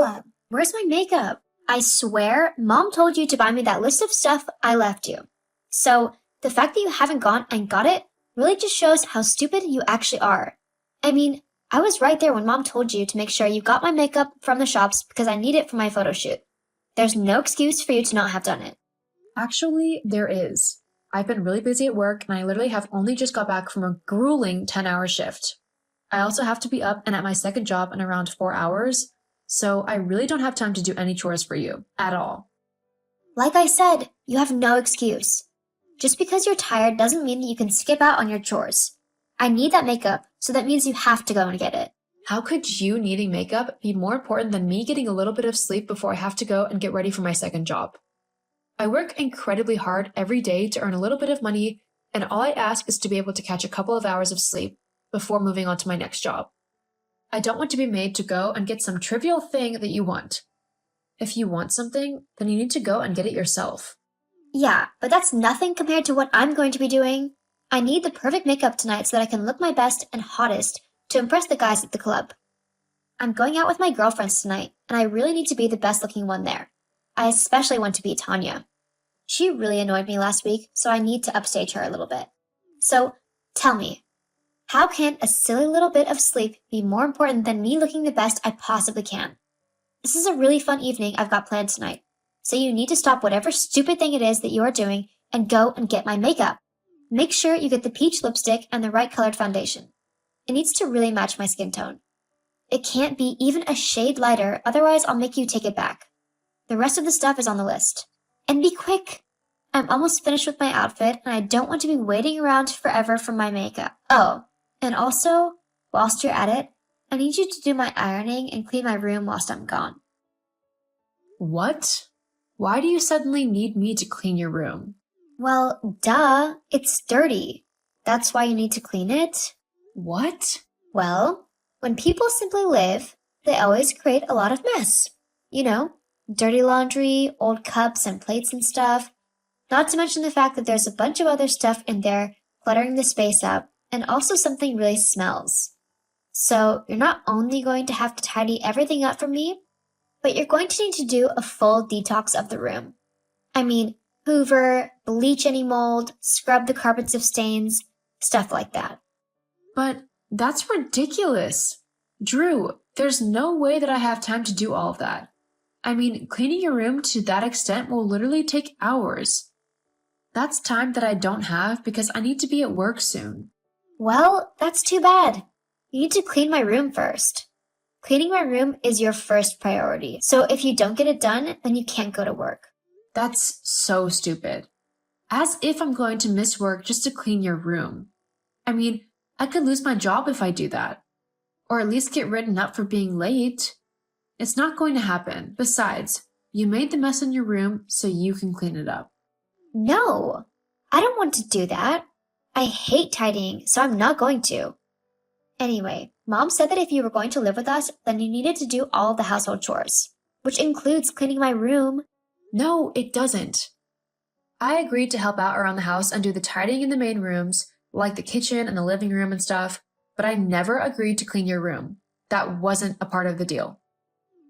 makeup? Where's my makeup? I swear, Mom told you to buy me that list of stuff I left you. So, the fact that you haven't gone and got it really just shows how stupid you actually are. I mean, I was right there when Mom told you to make sure you got my makeup from the shops because I need it for my photo shoot. There's no excuse for you to not have done it. Actually, there is. I've been really busy at work and I literally have only just got back from a grueling 10-hour shift. I also have to be up and at my second job in around 4 hours, so I really don't have time to do any chores for you at all. Like I said, you have no excuse. Just because you're tired doesn't mean that you can skip out on your chores. I need that makeup, so that means you have to go and get it. How could you needing makeup be more important than me getting a little bit of sleep before I have to go and get ready for my second job? I work incredibly hard every day to earn a little bit of money, and all I ask is to be able to catch a couple of hours of sleep before moving on to my next job. I don't want to be made to go and get some trivial thing that you want. If you want something, then you need to go and get it yourself. Yeah, but that's nothing compared to what I'm going to be doing. I need the perfect makeup tonight so that I can look my best and hottest to impress the guys at the club. I'm going out with my girlfriends tonight, and I really need to be the best looking one there. I especially want to be Tanya. She really annoyed me last week, so I need to upstage her a little bit. So, tell me, how can a silly little bit of sleep be more important than me looking the best I possibly can? This is a really fun evening I've got planned tonight, so you need to stop whatever stupid thing it is that you are doing and go and get my makeup. Make sure you get the peach lipstick and the right colored foundation. It needs to really match my skin tone. It can't be even a shade lighter, otherwise I'll make you take it back. The rest of the stuff is on the list. And be quick! I'm almost finished with my outfit, and I don't want to be waiting around forever for my makeup. Oh, and also, whilst you're at it, I need you to do my ironing and clean my room whilst I'm gone. What? Why do you suddenly need me to clean your room? Well, duh, it's dirty. That's why you need to clean it. What? Well, when people simply live, they always create a lot of mess. You know, dirty laundry, old cups and plates and stuff. Not to mention the fact that there's a bunch of other stuff in there cluttering the space up, and also something really smells. So you're not only going to have to tidy everything up for me, but you're going to need to do a full detox of the room. I mean, hoover, bleach any mold, scrub the carpets of stains, stuff like that. But that's ridiculous. Drew, there's no way that I have time to do all of that. I mean, cleaning your room to that extent will literally take hours. That's time that I don't have because I need to be at work soon. Well, that's too bad. You need to clean my room first. Cleaning my room is your first priority, so if you don't get it done, then you can't go to work. That's so stupid. As if I'm going to miss work just to clean your room. I mean, I could lose my job if I do that. Or at least get written up for being late. It's not going to happen. Besides, you made the mess in your room so you can clean it up. No, I don't want to do that. I hate tidying, so I'm not going to. Anyway, Mom said that if you were going to live with us, then you needed to do all the household chores, which includes cleaning my room. No, it doesn't. I agreed to help out around the house and do the tidying in the main rooms, like the kitchen and the living room and stuff, but I never agreed to clean your room. That wasn't a part of the deal.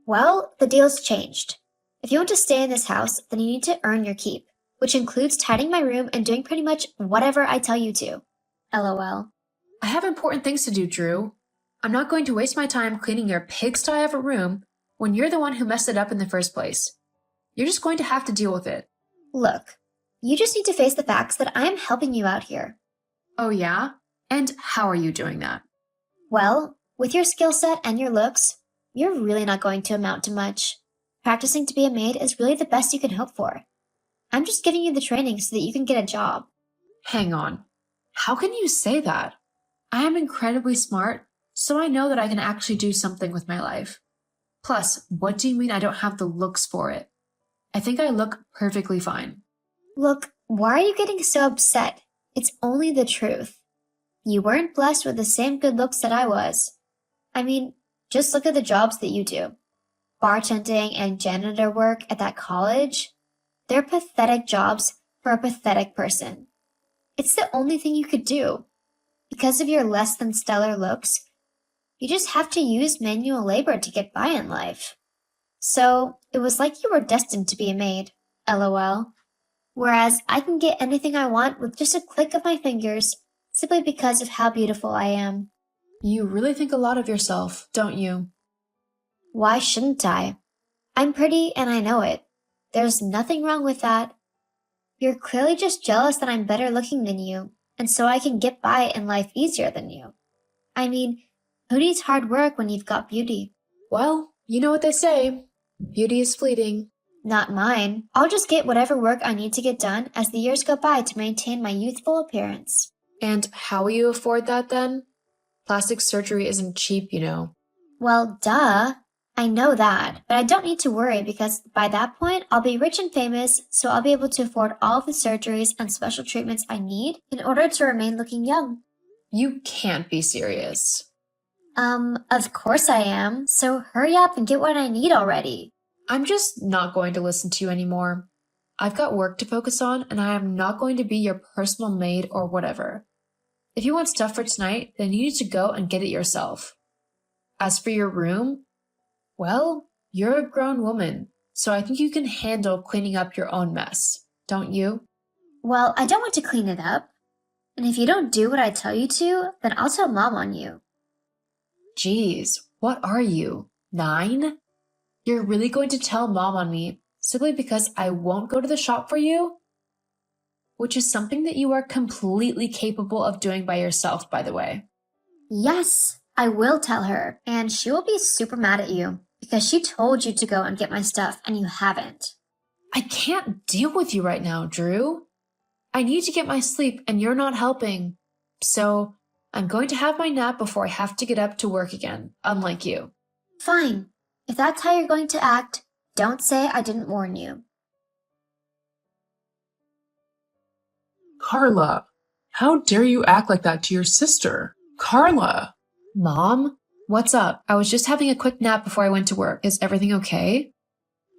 Well, the deal's changed. If you want to stay in this house, then you need to earn your keep, which includes tidying my room and doing pretty much whatever I tell you to. LOL. I have important things to do, Drew. I'm not going to waste my time cleaning your pigsty of a room when you're the one who messed it up in the first place. You're just going to have to deal with it. Look, you just need to face the facts that I am helping you out here. Oh yeah? And how are you doing that? Well, with your skill set and your looks, you're really not going to amount to much. Practicing to be a maid is really the best you can hope for. I'm just giving you the training so that you can get a job. Hang on. How can you say that? I am incredibly smart, so I know that I can actually do something with my life. Plus, what do you mean I don't have the looks for it? I think I look perfectly fine. Look, why are you getting so upset? It's only the truth. You weren't blessed with the same good looks that I was. I mean, just look at the jobs that you do. Bartending and janitor work at that college. They're pathetic jobs for a pathetic person. It's the only thing you could do. Because of your less than stellar looks, you just have to use manual labor to get by in life. So it was like you were destined to be a maid. LOL. Whereas I can get anything I want with just a click of my fingers simply because of how beautiful I am. You really think a lot of yourself, don't you? Why shouldn't I? I'm pretty and I know it. There's nothing wrong with that. You're clearly just jealous that I'm better looking than you, and so I can get by in life easier than you. I mean, who needs hard work when you've got beauty? Well, you know what they say. Beauty is fleeting. Not mine. I'll just get whatever work I need to get done as the years go by to maintain my youthful appearance. And how will you afford that then? Plastic surgery isn't cheap, you know. Well, duh. I know that, but I don't need to worry because by that point I'll be rich and famous, so I'll be able to afford all of the surgeries and special treatments I need in order to remain looking young. You can't be serious. Of course I am. So hurry up and get what I need already. I'm just not going to listen to you anymore. I've got work to focus on, and I am not going to be your personal maid or whatever. If you want stuff for tonight, then you need to go and get it yourself. As for your room, well, you're a grown woman, so I think you can handle cleaning up your own mess, don't you? Well, I don't want to clean it up. And if you don't do what I tell you to, then I'll tell Mom on you. Jeez, what are you, 9? You're really going to tell Mom on me simply because I won't go to the shop for you? Which is something that you are completely capable of doing by yourself, by the way. Yes, I will tell her, and she will be super mad at you because she told you to go and get my stuff and you haven't. I can't deal with you right now, Drew. I need to get my sleep and you're not helping. So I'm going to have my nap before I have to get up to work again, unlike you. Fine. If that's how you're going to act, don't say I didn't warn you. Carla, how dare you act like that to your sister? Carla! Mom, what's up? I was just having a quick nap before I went to work. Is everything okay?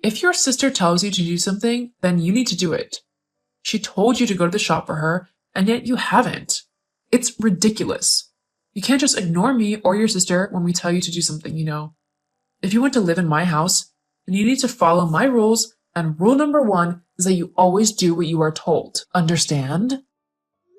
If your sister tells you to do something, then you need to do it. She told you to go to the shop for her, and yet you haven't. It's ridiculous. You can't just ignore me or your sister when we tell you to do something, you know. If you want to live in my house, then you need to follow my rules, and rule number 1 is that you always do what you are told. Understand?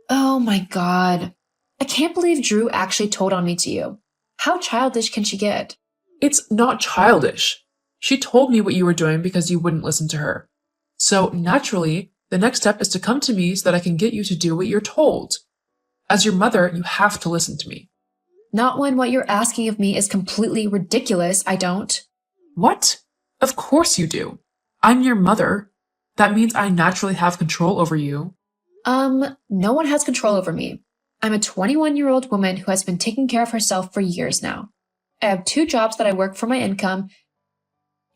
Oh my god. I can't believe Drew actually told on me to you. How childish can she get? It's not childish. She told me what you were doing because you wouldn't listen to her. So naturally, the next step is to come to me so that I can get you to do what you're told. As your mother, you have to listen to me. Not when what you're asking of me is completely ridiculous, I don't. What? Of course you do. I'm your mother. That means I naturally have control over you. No one has control over me. I'm a 21-year-old woman who has been taking care of herself for years now. I have 2 jobs that I work for my income,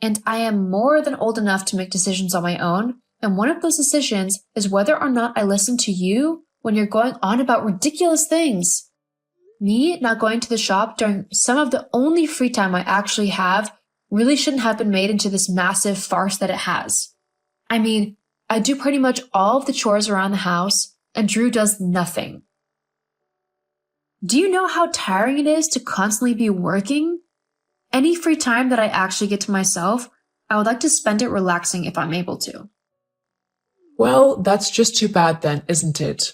and I am more than old enough to make decisions on my own, and one of those decisions is whether or not I listen to you when you're going on about ridiculous things. Me not going to the shop during some of the only free time I actually have really shouldn't have been made into this massive farce that it has. I mean, I do pretty much all of the chores around the house, and Drew does nothing. Do you know how tiring it is to constantly be working? Any free time that I actually get to myself, I would like to spend it relaxing if I'm able to. Well, that's just too bad then, isn't it?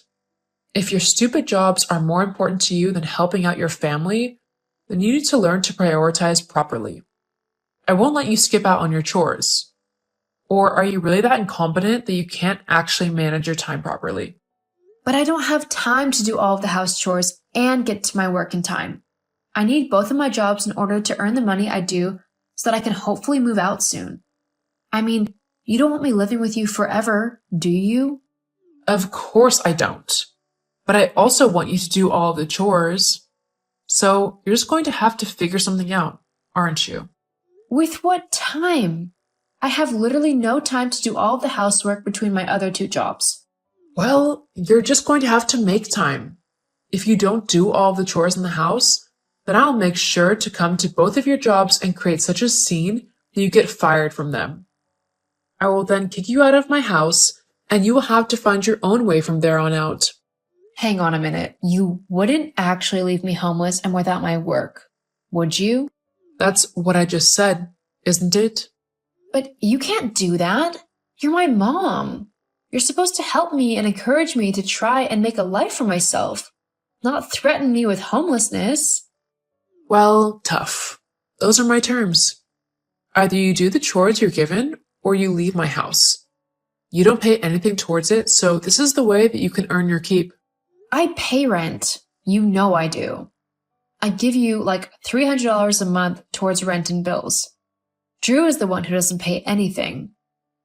If your stupid jobs are more important to you than helping out your family, then you need to learn to prioritize properly. I won't let you skip out on your chores. Or are you really that incompetent that you can't actually manage your time properly? But I don't have time to do all of the house chores and get to my work in time. I need both of my jobs in order to earn the money I do so that I can hopefully move out soon. I mean, you don't want me living with you forever, do you? Of course I don't. But I also want you to do all of the chores. So you're just going to have to figure something out, aren't you? With what time? I have literally no time to do all of the housework between my other 2 jobs. Well, you're just going to have to make time. If you don't do all of the chores in the house, then I'll make sure to come to both of your jobs and create such a scene that you get fired from them. I will then kick you out of my house, and you will have to find your own way from there on out. Hang on a minute. You wouldn't actually leave me homeless and without my work, would you? That's what I just said, isn't it? But you can't do that. You're my mom. You're supposed to help me and encourage me to try and make a life for myself, not threaten me with homelessness. Well, tough. Those are my terms. Either you do the chores you're given, or you leave my house. You don't pay anything towards it, so this is the way that you can earn your keep. I pay rent. You know I do. I give you like $300 a month towards rent and bills. Drew is the one who doesn't pay anything.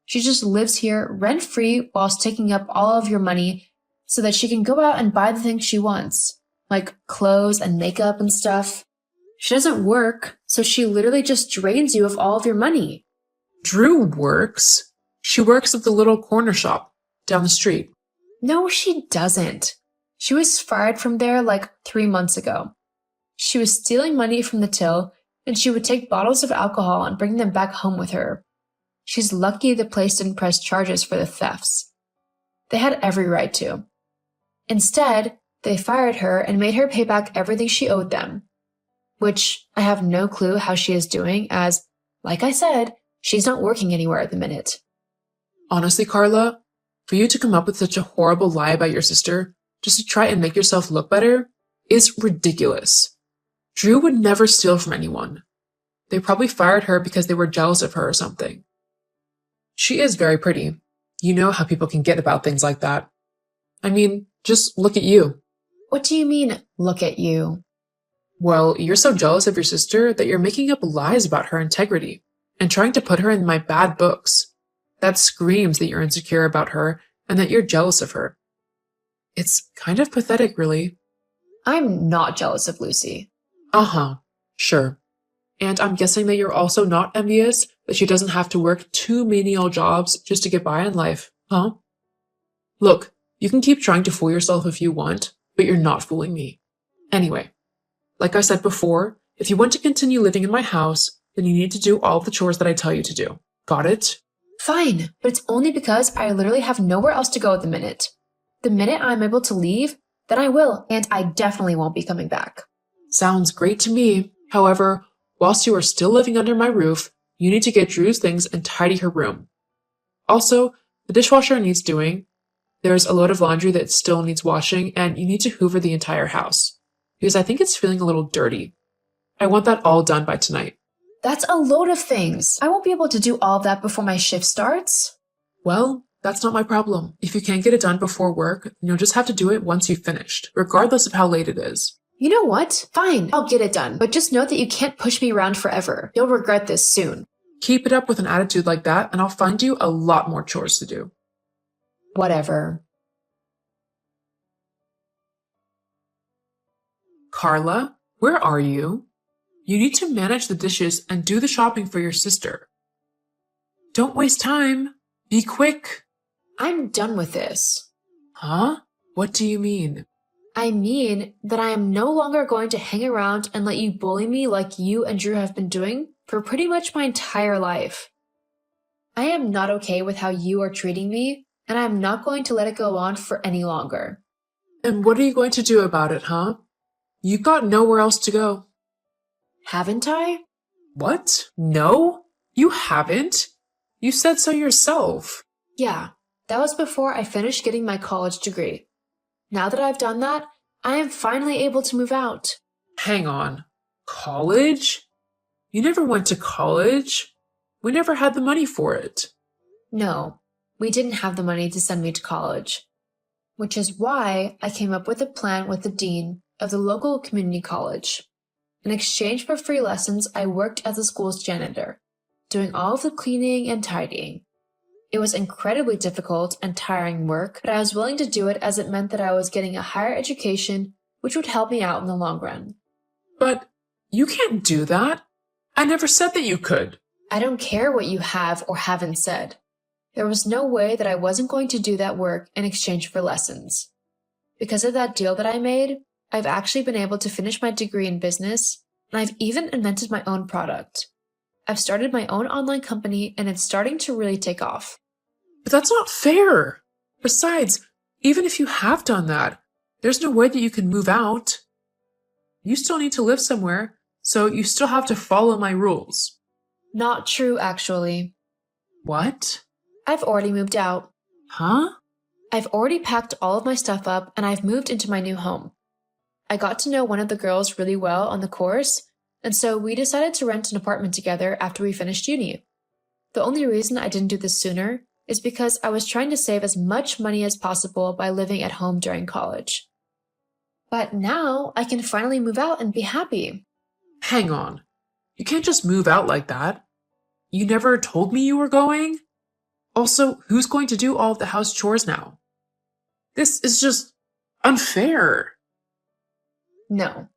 She just lives here rent-free whilst taking up all of your money so that she can go out and buy the things she wants, like clothes and makeup and stuff. She doesn't work, so she literally just drains you of all of your money. Drew works. She works at the little corner shop down the street. No, she doesn't. She was fired from there like 3 months ago. She was stealing money from the till, and she would take bottles of alcohol and bring them back home with her. She's lucky the place didn't press charges for the thefts. They had every right to. Instead, they fired her and made her pay back everything she owed them. Which I have no clue how she is doing as, like I said, she's not working anywhere at the minute. Honestly, Carla, for you to come up with such a horrible lie about your sister, just to try and make yourself look better, is ridiculous. Drew would never steal from anyone. They probably fired her because they were jealous of her or something. She is very pretty. You know how people can get about things like that. I mean, just look at you. What do you mean, look at you? Well, you're so jealous of your sister that you're making up lies about her integrity and trying to put her in my bad books. That screams that you're insecure about her and that you're jealous of her. It's kind of pathetic, really. I'm not jealous of Lucy. Uh-huh, sure. And I'm guessing that you're also not envious that she doesn't have to work 2 menial jobs just to get by in life, huh? Look, you can keep trying to fool yourself if you want, but you're not fooling me. Anyway, like I said before, if you want to continue living in my house, then you need to do all the chores that I tell you to do. Got it? Fine, but it's only because I literally have nowhere else to go at the minute. The minute I'm able to leave, then I will, and I definitely won't be coming back. Sounds great to me. However, whilst you are still living under my roof, you need to get Drew's things and tidy her room. Also, the dishwasher needs doing. There's a load of laundry that still needs washing, and you need to hoover the entire house, because I think it's feeling a little dirty. I want that all done by tonight. That's a load of things. I won't be able to do all of that before my shift starts. Well, that's not my problem. If you can't get it done before work, then you'll just have to do it once you've finished, regardless of how late it is. You know what? Fine, I'll get it done, but just note that you can't push me around forever. You'll regret this soon. Keep it up with an attitude like that, and I'll find you a lot more chores to do. Whatever. Carla, where are you? You need to manage the dishes and do the shopping for your sister. Don't waste time. Be quick. I'm done with this. Huh? What do you mean? I mean that I am no longer going to hang around and let you bully me like you and Drew have been doing for pretty much my entire life. I am not okay with how you are treating me, and I am not going to let it go on for any longer. And what are you going to do about it, huh? You've got nowhere else to go. Haven't I? What? No? You haven't? You said so yourself. Yeah, that was before I finished getting my college degree. Now that I've done that, I am finally able to move out. Hang on. College? You never went to college? We never had the money for it. No, we didn't have the money to send me to college. Which is why I came up with a plan with the dean of the local community college. In exchange for free lessons, I worked as the school's janitor, doing all of the cleaning and tidying. It was incredibly difficult and tiring work, but I was willing to do it as it meant that I was getting a higher education, which would help me out in the long run. But you can't do that. I never said that you could. I don't care what you have or haven't said. There was no way that I wasn't going to do that work in exchange for lessons. Because of that deal that I made, I've actually been able to finish my degree in business, and I've even invented my own product. I've started my own online company, and it's starting to really take off. But that's not fair. Besides, even if you have done that, there's no way that you can move out. You still need to live somewhere, so you still have to follow my rules. Not true, actually. What? I've already moved out. Huh? I've already packed all of my stuff up and I've moved into my new home. I got to know one of the girls really well on the course, and so we decided to rent an apartment together after we finished uni. The only reason I didn't do this sooner is because I was trying to save as much money as possible by living at home during college. But now I can finally move out and be happy. Hang on. You can't just move out like that. You never told me you were going? Also, who's going to do all of the house chores now? This is just unfair. No.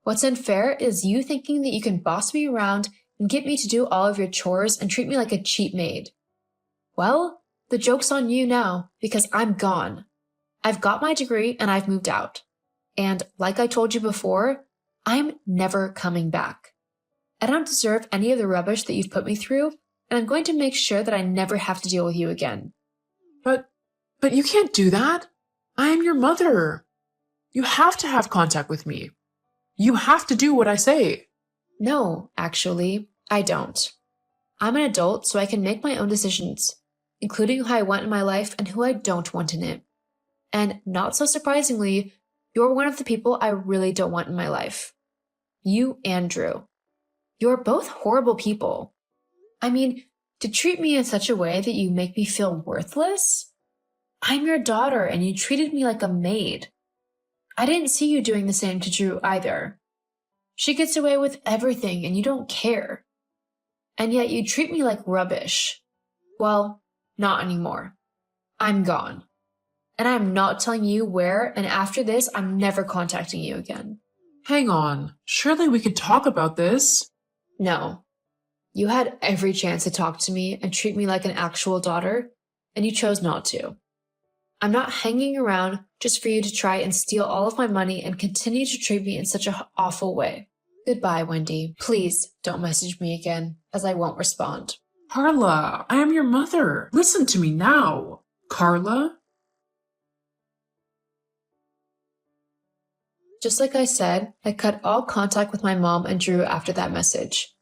What's unfair is you thinking that you can boss me around and get me to do all of your chores and treat me like a cheap maid. Well, the joke's on you now because I'm gone. I've got my degree and I've moved out. And like I told you before, I'm never coming back. I don't deserve any of the rubbish that you've put me through, and I'm going to make sure that I never have to deal with you again. But you can't do that. I am your mother. You have to have contact with me. You have to do what I say. No, actually, I don't. I'm an adult, so I can make my own decisions, including who I want in my life and who I don't want in it. And not so surprisingly, you're one of the people I really don't want in my life. You and Drew. You're both horrible people. I mean, to treat me in such a way that you make me feel worthless? I'm your daughter and you treated me like a maid. I didn't see you doing the same to Drew either. She gets away with everything and you don't care. And yet you treat me like rubbish. Well, not anymore. I'm gone. And I'm not telling you where, and after this, I'm never contacting you again. Hang on. Surely we could talk about this. No. You had every chance to talk to me and treat me like an actual daughter, and you chose not to. I'm not hanging around just for you to try and steal all of my money and continue to treat me in such an awful way. Goodbye, Wendy. Please don't message me again, as I won't respond. Carla, I am your mother. Listen to me now. Carla? Just like I said, I cut all contact with my mom and Drew after that message.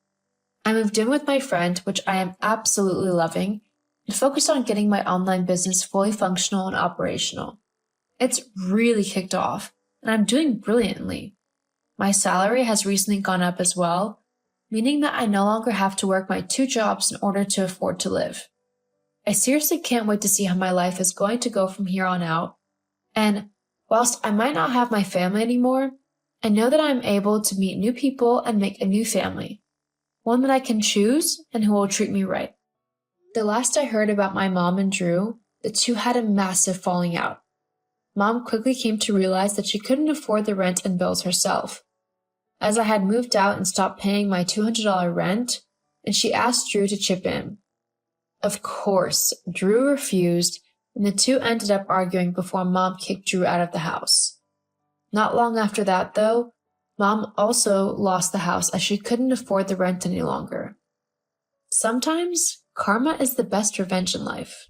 I moved in with my friend, which I am absolutely loving, and focused on getting my online business fully functional and operational. It's really kicked off, and I'm doing brilliantly. My salary has recently gone up as well, meaning that I no longer have to work my 2 jobs in order to afford to live. I seriously can't wait to see how my life is going to go from here on out, and whilst I might not have my family anymore, I know that I am able to meet new people and make a new family, one that I can choose and who will treat me right. The last I heard about my mom and Drew, the two had a massive falling out. Mom quickly came to realize that she couldn't afford the rent and bills herself, as I had moved out and stopped paying my $200 rent, and she asked Drew to chip in. Of course, Drew refused, and the two ended up arguing before Mom kicked Drew out of the house. Not long after that, though, Mom also lost the house as she couldn't afford the rent any longer. Sometimes, karma is the best revenge in life.